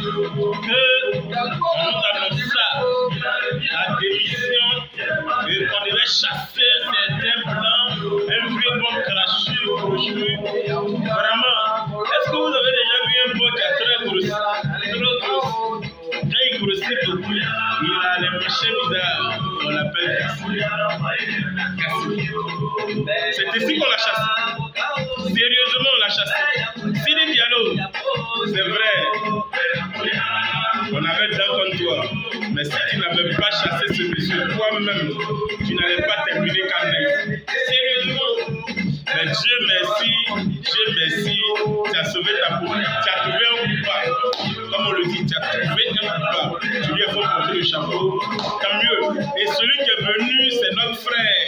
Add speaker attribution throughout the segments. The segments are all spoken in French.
Speaker 1: nous annonça la démission et qu'on devait chasser certains blancs, un vieux bon crachu, crochu. Vraiment, est-ce que vous avez déjà vu un bon qui a très grossi? Quand il grossit beaucoup, il a les manchettes bizarres. On l'appelle Cassie. C'est ici qu'on l'a chassé. Sérieusement, on l'a chassé. Sidi Diallo, c'est vrai. On avait dedans comme toi. Mais si tu n'avais pas chassé ce monsieur toi-même, tu n'allais pas terminer Cannes. Sérieusement. Mais Dieu merci, tu as sauvé ta peau. Tu as trouvé un coupable. Comme on le dit, tu as trouvé un coupable. Tu lui as fait porter le chapeau. Tant mieux. Et celui qui est venu, c'est notre frère.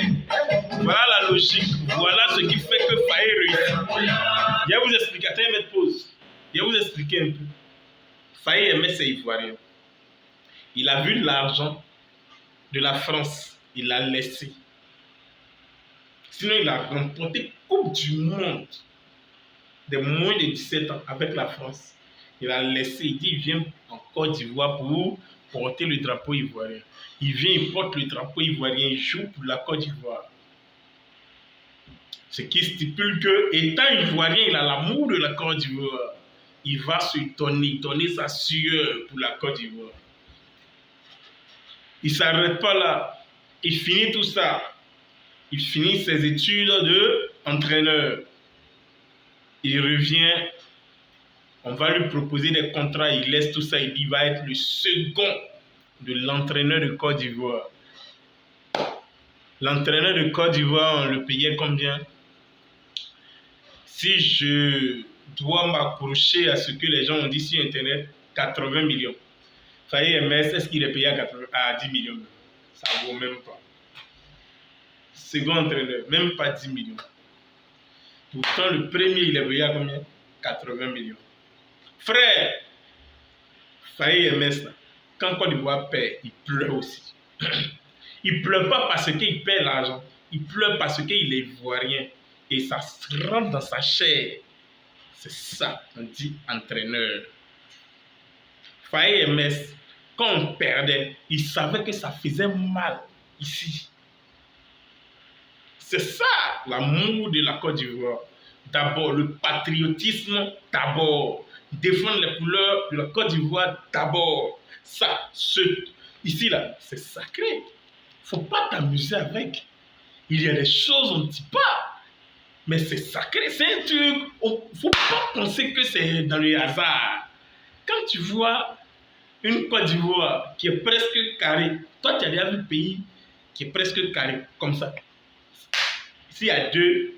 Speaker 1: Voilà la logique. Voilà ce qui fait que Faye réussit. Je vais vous expliquer. Attendez, mettre pause. Je vais vous expliquer un peu. Faye aimait ses Ivoiriens. Il a vu l'argent de la France. Il l'a laissé. Sinon, il a remporté Coupe du Monde des moins de 17 ans avec la France. Il a laissé, il dit, il vient en Côte d'Ivoire pour porter le drapeau ivoirien. Il vient, il porte le drapeau ivoirien, il joue pour la Côte d'Ivoire. Ce qui stipule que, étant ivoirien, il a l'amour de la Côte d'Ivoire. Il va se donner sa sueur pour la Côte d'Ivoire. Il ne s'arrête pas là. Il finit tout ça. Il finit ses études d'entraîneur. Il revient. On va lui proposer des contrats. Il laisse tout ça. Il dit qu'il va être le second de l'entraîneur de Côte d'Ivoire. L'entraîneur de Côte d'Ivoire, on le payait combien? Si je dois m'accrocher à ce que les gens ont dit sur Internet, 80 millions. Faye MS, est-ce qu'il est payé à 10 millions? Ça ne vaut même pas. Second entraîneur, même pas 10 millions. Pourtant, le premier, il est payé à combien? 80 millions. Frère, Faye MS, quand Côte d'Ivoire perd, il pleure aussi. Il ne pleure pas parce qu'il perd l'argent. Il pleure parce qu'il est ivoirien. Et ça se rentre dans sa chair. C'est ça, on dit entraîneur. Faye MS, quand on perdait, il savait que ça faisait mal ici. C'est ça, l'amour de la Côte d'Ivoire. D'abord, le patriotisme, d'abord. Défendre les couleurs de la Côte d'Ivoire, d'abord. Ça, ici, là, c'est sacré. Il ne faut pas t'amuser avec. Il y a des choses, on ne dit pas. Mais c'est sacré, c'est un truc. Il ne faut pas penser que c'est dans le hasard. Quand tu vois une Côte d'Ivoire qui est presque carrée, toi, tu as déjà vu le pays qui est presque carré, comme ça. S'il y a deux,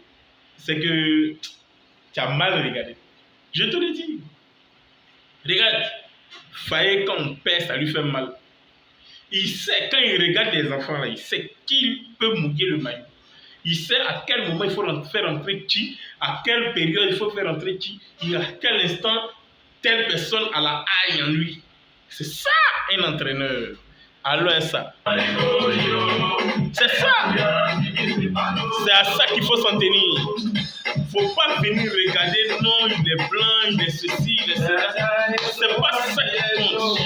Speaker 1: c'est que tu as mal regardé. Je te le dis. Regarde, Faye, quand on perd, ça lui fait mal. Il sait, quand il regarde les enfants, là, il sait qu'il peut mouiller le maillot. Il sait à quel moment il faut faire entrer qui, à quelle période il faut faire entrer qui, et à quel instant telle personne a la haine en lui. C'est ça, un entraîneur. Alors ça. C'est ça. C'est à ça qu'il faut s'en tenir. Il ne faut pas venir regarder, non, il est blanc, il est ceci, il est cela. C'est pas ça qui compte.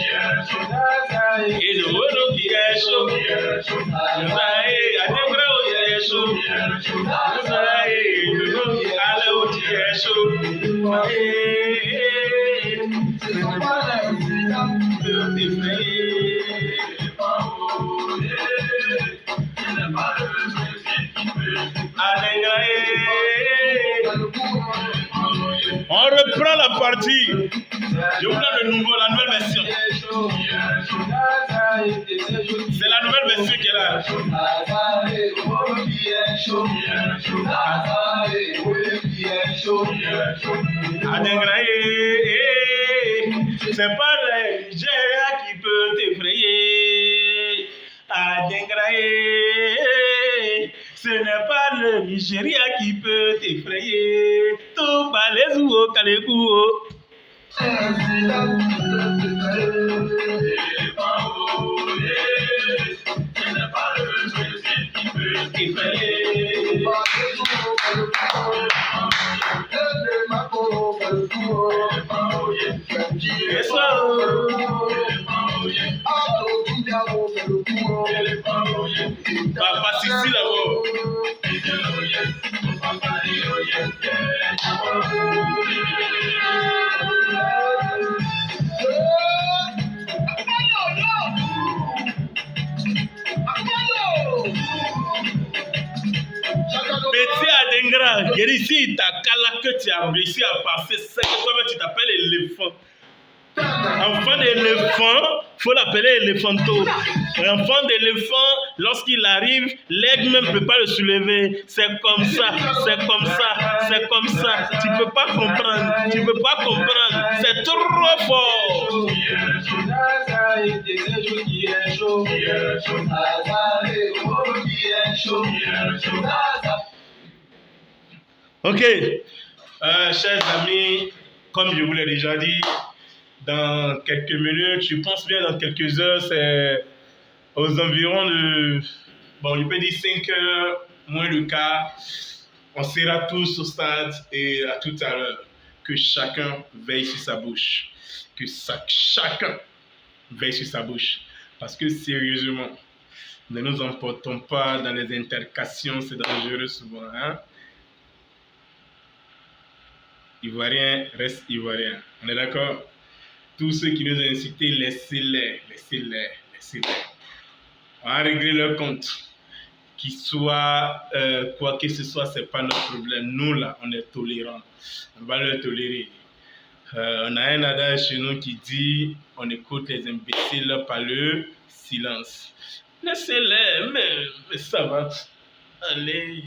Speaker 1: Et le monde qui est chaud. On reprend la partie. Je vous donne la nouvelle version. C'est la nouvelle version qui est là. C'est pas le Nigeria qui peut t'effrayer. Ce n'est pas le Nigeria qui peut t'effrayer. Tout balèze ou au Kalekouo. Passe ici d'abord. Petit Adengra, ici, ta cala que tu as réussi à passer, c'est que toi-même tu t'appelles éléphant. Enfant d'éléphant, il faut l'appeler éléphanto. Enfant d'éléphant, lorsqu'il arrive, l'aigle même ne peut pas le soulever. C'est comme ça, c'est comme ça, c'est comme ça. Tu ne peux pas comprendre, tu ne peux pas comprendre. C'est trop fort. Ok, chers amis, comme je vous l'ai déjà dit, dans quelques minutes, je pense bien dans quelques heures, c'est aux environs de, bon, je peux dire 5 heures, moins le quart, on sera tous au stade et à tout à l'heure. Que chacun veille sur sa bouche. Que chacun veille sur sa bouche. Parce que sérieusement, ne nous emportons pas dans les intercations, c'est dangereux souvent. Hein? Ivoirien reste Ivoirien. On est d'accord? Tous ceux qui nous ont incités, laissez-les. On va régler leur compte. Qu'ils soient quoi que ce soit, ce n'est pas notre problème. Nous, là, on est tolérants. On va leur tolérer. On a un adage chez nous qui dit on écoute les imbéciles par le silence. Laissez-les, mais ça va. Allez.